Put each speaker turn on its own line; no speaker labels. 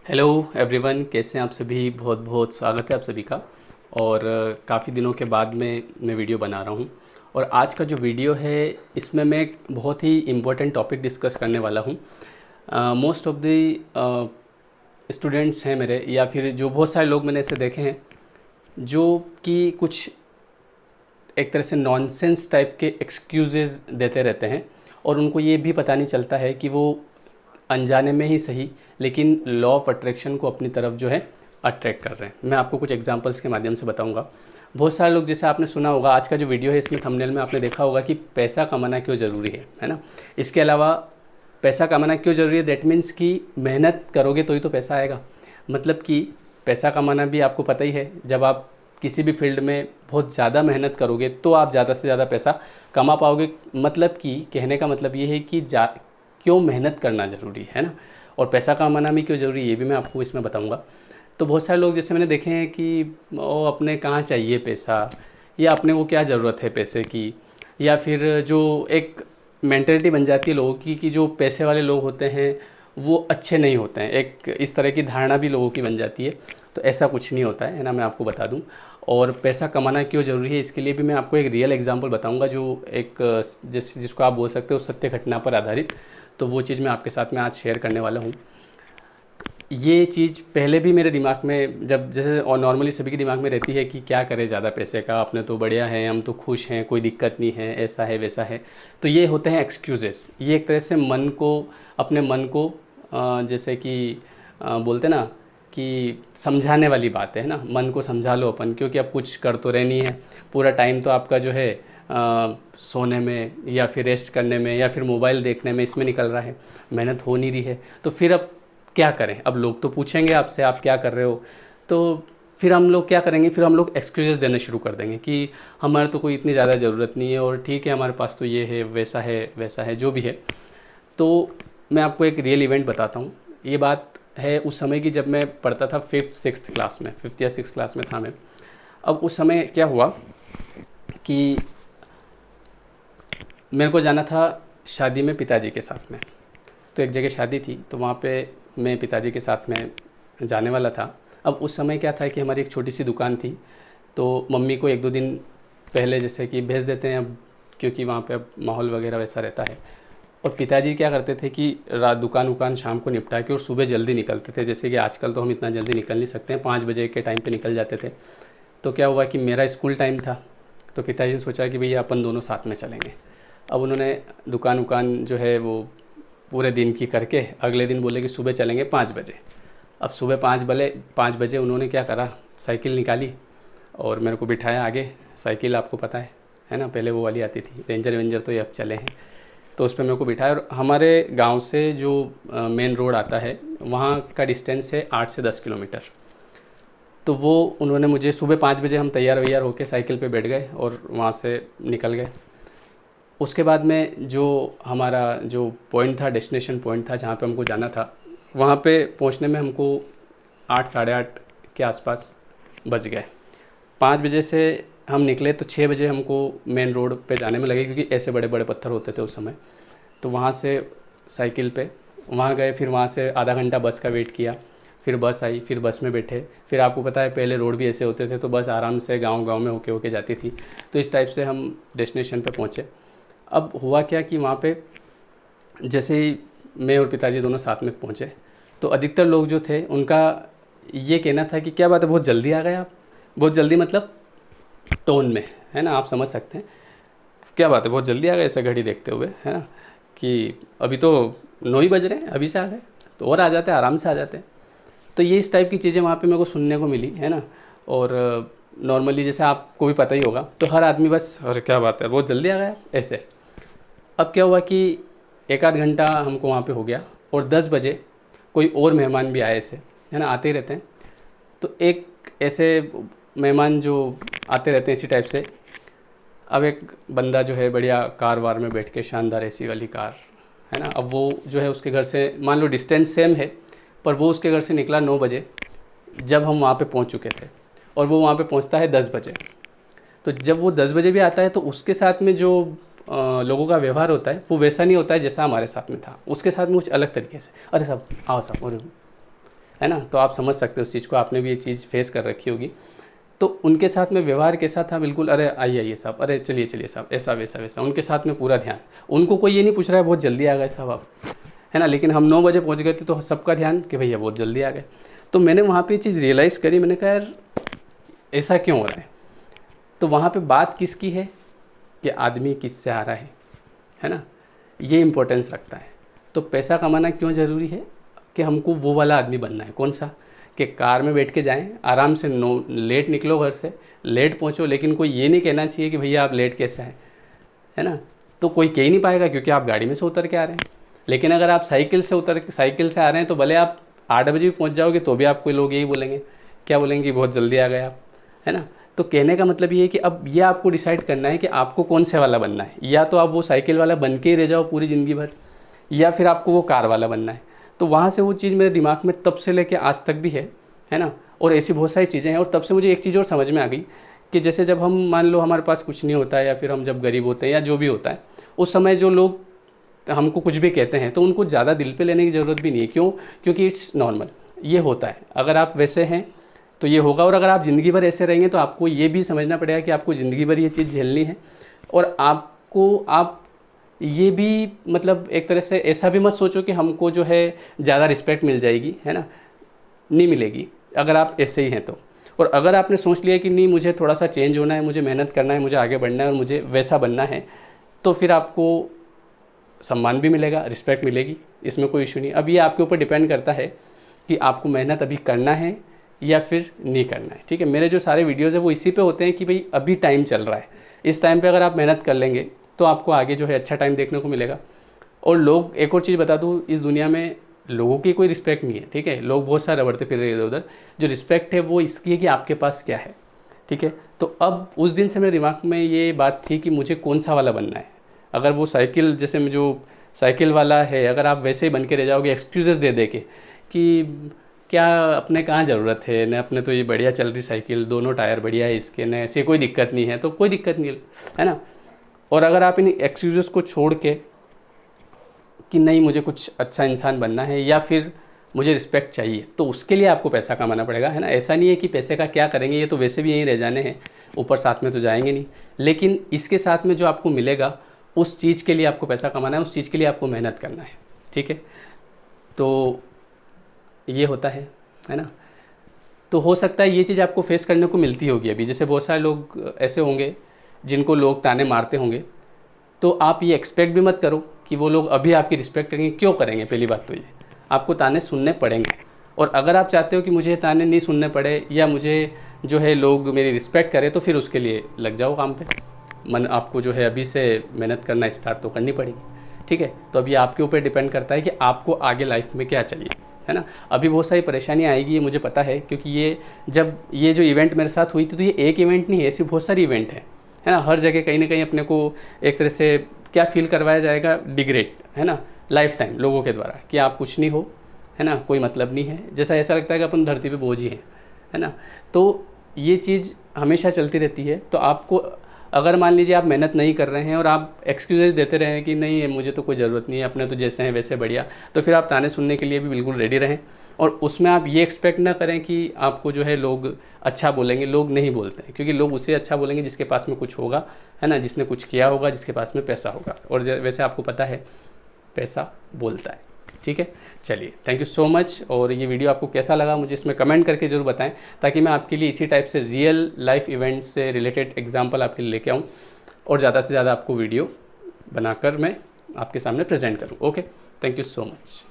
Hello everyone, कैसे हैं आप सभी। बहुत बहुत स्वागत है आप सभी का। और काफ़ी दिनों के बाद में मैं वीडियो बना रहा हूं। और आज का जो वीडियो है इसमें मैं एक बहुत ही इम्पोर्टेंट टॉपिक डिस्कस करने वाला हूं। मोस्ट ऑफ द स्टूडेंट्स हैं मेरे, या फिर जो बहुत सारे लोग मैंने ऐसे देखे हैं जो कि कुछ एक तरह से नॉनसेंस टाइप के एक्सक्यूजेज़ देते रहते हैं, और उनको ये भी पता नहीं चलता है कि वो अनजाने में ही सही लेकिन लॉ ऑफ अट्रैक्शन को अपनी तरफ जो है अट्रैक्ट कर रहे हैं। मैं आपको कुछ एग्जांपल्स के माध्यम से बताऊंगा। बहुत सारे लोग, जैसे आपने सुना होगा, आज का जो वीडियो है इसमें थंबनेल में आपने देखा होगा कि पैसा कमाना क्यों ज़रूरी है ना। इसके अलावा पैसा कमाना क्यों ज़रूरी है, दैट मीन्स कि मेहनत करोगे तो ही तो पैसा आएगा। मतलब कि पैसा कमाना भी आपको पता ही है, जब आप किसी भी फील्ड में बहुत ज़्यादा मेहनत करोगे तो आप ज़्यादा से ज़्यादा पैसा कमा पाओगे। मतलब कि कहने का मतलब ये है कि क्यों मेहनत करना ज़रूरी है ना, और पैसा कमाना भी क्यों ज़रूरी है ये भी मैं आपको इसमें बताऊंगा। तो बहुत सारे लोग जैसे मैंने देखे हैं कि वो अपने कहाँ चाहिए पैसा, या अपने को क्या ज़रूरत है पैसे की, या फिर जो एक मेंटेलिटी बन जाती है लोगों की कि जो पैसे वाले लोग होते हैं वो अच्छे नहीं होते हैं। एक इस तरह की धारणा भी लोगों की बन जाती है। तो ऐसा कुछ नहीं होता है ना, मैं आपको बता दूं। और पैसा कमाना क्यों ज़रूरी है इसके लिए भी मैं आपको एक रियल एग्जांपल बताऊंगा, जो एक जिसको आप बोल सकते हो सत्य घटना पर आधारित। तो वो चीज़ मैं आपके साथ में आज शेयर करने वाला हूँ। ये चीज़ पहले भी मेरे दिमाग में, जब जैसे और नॉर्मली सभी के दिमाग में रहती है कि क्या करें ज़्यादा पैसे का, अपने तो बढ़िया है, हम तो खुश हैं, कोई दिक्कत नहीं है, ऐसा है वैसा है। तो ये होते हैं एक्सक्यूज़ेस। ये एक तरह से मन को, अपने मन को जैसे कि बोलते ना कि समझाने वाली बात है ना। मन को समझा लो अपन, क्योंकि अब कुछ कर तो रहनी है। पूरा टाइम तो आपका जो है सोने में या फिर रेस्ट करने में या फिर मोबाइल देखने में इसमें निकल रहा है, मेहनत हो नहीं रही है। तो फिर अब क्या करें। अब लोग तो पूछेंगे आपसे आप क्या कर रहे हो, तो फिर हम लोग क्या करेंगे, फिर हम लोग एक्सक्यूजेस देने शुरू कर देंगे कि हमारे तो कोई इतनी ज़्यादा ज़रूरत नहीं है, और ठीक है हमारे पास तो ये है वैसा है जो भी है। तो मैं आपको एक रियल इवेंट बताता हूँ। ये बात है उस समय की, जब मैं पढ़ता था फिफ्थ या सिक्स क्लास में था मैं। अब उस समय क्या हुआ कि मेरे को जाना था शादी में पिताजी के साथ में। तो एक जगह शादी थी, तो वहाँ पे मैं पिताजी के साथ में जाने वाला था। अब उस समय क्या था कि हमारी एक छोटी सी दुकान थी, तो मम्मी को एक दो दिन पहले जैसे कि भेज देते हैं, अब क्योंकि वहाँ पे अब माहौल वगैरह वैसा रहता है। और पिताजी क्या करते थे कि रात दुकान शाम को निपटा के और सुबह जल्दी निकलते थे। जैसे कि आजकल तो हम इतना जल्दी निकल नहीं सकते हैं, 5 बजे के टाइम पे निकल जाते थे। तो क्या हुआ कि मेरा स्कूल टाइम था, तो पिताजी ने सोचा कि भैया अपन दोनों साथ में चलेंगे। अब उन्होंने दुकान जो है वो पूरे दिन की करके अगले दिन बोले कि सुबह चलेंगे 5 बजे। अब सुबह 5 बजे उन्होंने क्या करा, साइकिल निकाली और मेरे को बिठाया आगे। साइकिल आपको पता है ना, पहले वो वाली आती थी, रेंजर वेंजर तो ये अब चले हैं। तो उस पर मेरे को बिठाया, और हमारे गांव से जो मेन रोड आता है वहाँ का डिस्टेंस है 8 से 10 किलोमीटर। तो वो उन्होंने मुझे सुबह 5 बजे हम तैयार वैयार होकर साइकिल पे बैठ गए और वहाँ से निकल गए। उसके बाद में जो हमारा जो पॉइंट था, डेस्टिनेशन पॉइंट था जहाँ पे हमको जाना था, वहाँ पे पहुँचने में हमको 8 साढ़े 8 के आसपास बज गए। 5 बजे से हम निकले तो 6 बजे हमको मेन रोड पे जाने में लगे, क्योंकि ऐसे बड़े बड़े पत्थर होते थे उस समय। तो वहाँ से साइकिल पे वहाँ गए, फिर वहाँ से आधा घंटा बस का वेट किया, फिर बस आई, फिर बस में बैठे। फिर आपको पता है पहले रोड भी ऐसे होते थे, तो बस आराम से गाँव में होके जाती थी। तो इस टाइप से हम डेस्टिनेशन पर पहुँचे। अब हुआ क्या कि वहाँ पे जैसे ही मैं और पिताजी दोनों साथ में पहुँचे, तो अधिकतर लोग जो थे उनका ये कहना था कि क्या बात है, बहुत जल्दी आ गए आप। बहुत जल्दी मतलब टोन में, है ना, आप समझ सकते हैं क्या बात है, बहुत जल्दी आ गए ऐसा घड़ी देखते हुए, है ना, कि अभी तो 9 ही बज रहे हैं, अभी से आ गए, तो और आ जाते हैं, आराम से आ जाते हैं। तो ये इस टाइप की चीज़ें वहाँ पे मेरे को सुनने को मिली, है ना। और नॉर्मली जैसे आपको भी पता ही होगा, तो हर आदमी बस अरे क्या बात है, बहुत जल्दी आ गया ऐसे। अब क्या हुआ कि 1 आध घंटा हमको वहाँ पे हो गया, और 10 बजे कोई और मेहमान भी आए ऐसे, है ना, आते ही रहते हैं। तो एक ऐसे मेहमान जो आते रहते हैं इसी टाइप से, अब एक बंदा जो है बढ़िया कार वार में बैठ के, शानदार एसी वाली कार, है ना। अब वो जो है उसके घर से, मान लो डिस्टेंस सेम है, पर वो उसके घर से निकला 9 बजे, जब हम वहाँ पे पहुँच चुके थे, और वो वहाँ पे पहुँचता है 10 बजे। तो जब वो 10 बजे भी आता है, तो उसके साथ में जो लोगों का व्यवहार होता है वो वैसा नहीं होता है जैसा हमारे साथ में था। उसके साथ में कुछ अलग तरीके से, अरे साहब आओ साहब, और है ना। तो आप समझ सकते हो उस चीज़ को, आपने भी ये चीज़ फेस कर रखी होगी। तो उनके साथ में व्यवहार कैसा था, बिल्कुल अरे आइए आइए साहब, अरे चलिए चलिए साहब, ऐसा वैसा वैसा, उनके साथ में पूरा ध्यान। उनको कोई ये नहीं पूछ रहा है बहुत जल्दी आ गए साहब आप, है ना। लेकिन हम 9 बजे पहुंच गए थे तो सबका ध्यान कि भैया बहुत जल्दी आ गए। तो मैंने वहाँ पे ये चीज़ रियलाइज़ करी, मैंने कहा यार ऐसा क्यों हो रहा है। तो वहाँ पे बात किसकी है कि आदमी किससे आ रहा है ना, ये इम्पोर्टेंस रखता है। तो पैसा कमाना क्यों ज़रूरी है कि हमको वो वाला आदमी बनना है। कौन सा, कि कार में बैठ के जाएं आराम से, लेट निकलो घर से, लेट पहुंचो, लेकिन कोई ये नहीं कहना चाहिए कि भैया आप लेट कैसे आए, है ना। तो कोई कह ही नहीं पाएगा क्योंकि आप गाड़ी में से उतर के आ रहे हैं। लेकिन अगर आप साइकिल से आ रहे हैं तो भले आप 8 बजे भी पहुँच जाओगे तो भी आपको लोग यही बोलेंगे, क्या बोलेंगे, बहुत जल्दी आ गए आप, है ना। तो कहने का मतलब ये है कि अब ये आपको डिसाइड करना है कि आपको कौन से वाला बनना है। या तो आप वो साइकिल वाला बन के ही रह जाओ पूरी ज़िंदगी भर, या फिर आपको वो कार वाला बनना है। तो वहाँ से वो चीज़ मेरे दिमाग में तब से लेके आज तक भी है ना। और ऐसी बहुत सारी चीज़ें हैं। और तब से मुझे एक चीज़ और समझ में आ गई कि जैसे जब हम मान लो हमारे पास कुछ नहीं होता है, या फिर हम जब गरीब होते हैं या जो भी होता है, उस समय जो लोग हमको कुछ भी कहते हैं तो उनको ज़्यादा दिल पे लेने की ज़रूरत भी नहीं है। क्यों? क्योंकि इट्स नॉर्मल, ये होता है। अगर आप वैसे हैं तो ये होगा, और अगर आप ज़िंदगी भर ऐसे रहेंगे तो आपको ये भी समझना पड़ेगा कि आपको ज़िंदगी भर ये चीज़ झेलनी है। और आप ये भी मतलब एक तरह से ऐसा भी मत सोचो कि हमको जो है ज़्यादा रिस्पेक्ट मिल जाएगी, है ना, नहीं मिलेगी अगर आप ऐसे ही हैं तो। और अगर आपने सोच लिया कि नहीं मुझे थोड़ा सा चेंज होना है, मुझे मेहनत करना है, मुझे आगे बढ़ना है और मुझे वैसा बनना है, तो फिर आपको सम्मान भी मिलेगा, रिस्पेक्ट मिलेगी, इसमें कोई इशू नहीं। अब ये आपके ऊपर डिपेंड करता है कि आपको मेहनत अभी करना है या फिर नहीं करना है। ठीक है, मेरे जो सारे वीडियोज़ है वो इसी पे होते हैं कि भाई अभी टाइम चल रहा है, इस टाइम पे अगर आप मेहनत कर लेंगे तो आपको आगे जो है अच्छा टाइम देखने को मिलेगा। और लोग, एक और चीज़ बता दूँ, इस दुनिया में लोगों की कोई रिस्पेक्ट नहीं है। ठीक है, लोग बहुत सारे बढ़ते फिर रहे इधर उधर, जो रिस्पेक्ट है वो इसकी है कि आपके पास क्या है। ठीक है, तो अब उस दिन से मेरे दिमाग में ये बात थी कि मुझे कौन सा वाला बनना है। अगर वो साइकिल, जैसे में जो साइकिल वाला है, अगर आप वैसे ही बन के रह जाओगे एक्सक्यूज़ेस दे दे के कि क्या अपने कहाँ ज़रूरत है, न अपने तो ये बढ़िया चल रही साइकिल, दोनों टायर बढ़िया है इसके, न ऐसे कोई दिक्कत नहीं है, तो कोई दिक्कत नहीं है ना। और अगर आप इन एक्सक्यूज़ेस को छोड़ के कि नहीं मुझे कुछ अच्छा इंसान बनना है या फिर मुझे रिस्पेक्ट चाहिए, तो उसके लिए आपको पैसा कमाना पड़ेगा, है ना। ऐसा नहीं है कि पैसे का क्या करेंगे, ये तो वैसे भी यहीं रह जाने हैं, ऊपर साथ में तो जाएंगे नहीं। लेकिन इसके साथ में जो आपको मिलेगा उस चीज़ के लिए आपको पैसा कमाना है, उस चीज़ के लिए आपको मेहनत करना है। ठीक है, तो ये होता है ना। तो हो सकता है ये चीज़ आपको फेस करने को मिलती होगी अभी, जैसे बहुत सारे लोग ऐसे होंगे जिनको लोग ताने मारते होंगे, तो आप ये एक्सपेक्ट भी मत करो कि वो लोग अभी आपकी रिस्पेक्ट करेंगे। क्यों करेंगे? पहली बात तो ये, आपको ताने सुनने पड़ेंगे। और अगर आप चाहते हो कि मुझे ताने नहीं सुनने पड़े या मुझे जो है लोग मेरी रिस्पेक्ट करें, तो फिर उसके लिए लग जाओ काम पे। आपको जो है अभी से मेहनत करना स्टार्ट तो करनी पड़ेगी। ठीक है, तो अभी आपके ऊपर डिपेंड करता है कि आपको आगे लाइफ में क्या चाहिए, है ना। अभी बहुत सारी परेशानी आएगी, ये मुझे पता है, क्योंकि ये जो इवेंट मेरे साथ हुई थी, तो ये एक इवेंट नहीं है, ऐसी बहुत सारी इवेंट है ना। हर जगह कहीं ना कहीं अपने को एक तरह से क्या फील करवाया जाएगा, डिग्रेड, है ना, लाइफ टाइम लोगों के द्वारा, कि आप कुछ नहीं हो, है ना, कोई मतलब नहीं है, जैसा ऐसा लगता है कि अपन धरती पे बोझ ही है ना। तो ये चीज़ हमेशा चलती रहती है। तो आपको, अगर मान लीजिए आप मेहनत नहीं कर रहे हैं और आप एक्सक्यूजेज देते रहें कि नहीं मुझे तो कोई ज़रूरत नहीं है, अपने तो जैसे हैं वैसे बढ़िया, तो फिर आप ताने सुनने के लिए भी बिल्कुल रेडी रहें। और उसमें आप ये एक्सपेक्ट ना करें कि आपको जो है लोग अच्छा बोलेंगे। लोग नहीं बोलते हैं, क्योंकि लोग उसे अच्छा बोलेंगे जिसके पास में कुछ होगा, है ना, जिसने कुछ किया होगा, जिसके पास में पैसा होगा। और वैसे आपको पता है पैसा बोलता है। ठीक है, चलिए, थैंक यू सो मच। और ये वीडियो आपको कैसा लगा मुझे इसमें कमेंट करके ज़रूर बताएं, ताकि मैं आपके लिए इसी टाइप से रियल लाइफ इवेंट से रिलेटेड एग्जांपल आपके लिए लेके आऊँ और ज़्यादा से ज़्यादा आपको वीडियो बनाकर मैं आपके सामने प्रेजेंट करूँ। Okay, thank you so much.